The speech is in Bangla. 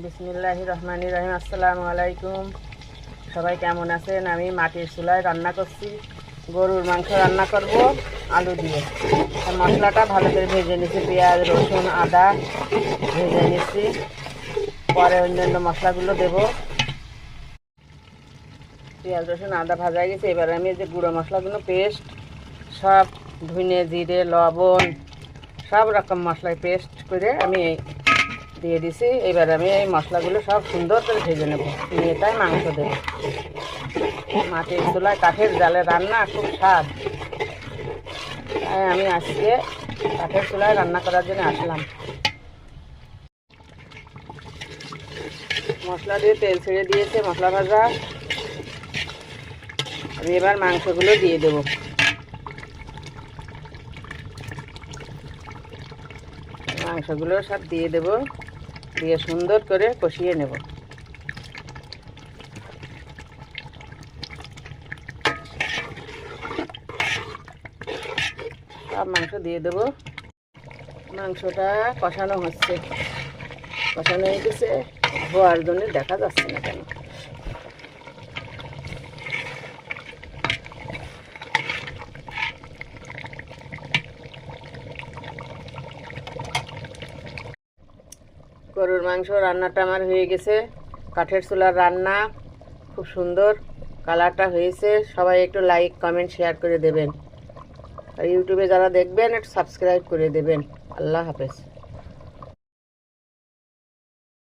বিসমিল্লাহির রহমানির রহিম। আসসালামু আলাইকুম। সবাই কেমন আছেন? আমি মাটির চুলায় রান্না করছি, গরুর মাংস রান্না করব আলু দিয়ে। মশলাটা ভালো করে ভেজে নিচ্ছি, পেঁয়াজ রসুন আদা ভেজে নিচ্ছি। পরে অন্যান্য মশলাগুলো দেব। পেঁয়াজ রসুন আদা ভাজা গেছে। এবার আমি যে গুঁড়ো মশলাগুলো পেস্ট সব ধনে জিরে লবণ সব রকম মশলায় পেস্ট করে আমি দিয়ে দিছি। এবার আমি এই মশলাগুলো সব সুন্দর করে ভেজে নেব, নিয়ে তাই মাংস দেব। মাটির চুলায় কাঠের জালে রান্না খুব স্বাদ, তাই আমি আজকে কাঠের চুলায় রান্না করার জন্য আসলাম। মশলা দিয়ে তেল ছেড়ে দিয়েছে, মশলা ভাজা। আমি এবার মাংসগুলো দিয়ে দেব। মাংসগুলো সব দিয়ে দেব, দিয়ে সুন্দর করে কষিয়ে নেব। সব মাংস দিয়ে দেব। মাংসটা কষানো হচ্ছে, কষানো হয়ে গেছে, ধোয়ার জন্য দেখা যাচ্ছে না কেন। গরুর মাংস রান্নাটা আমার হয়ে গেছে। কাঠের চুলার রান্না, খুব সুন্দর কালারটা হয়েছে। সবাই একটু লাইক কমেন্ট শেয়ার করে দেবেন, আর ইউটিউবে যারা দেখবেন একটু সাবস্ক্রাইব করে দেবেন। আল্লাহ হাফেজ।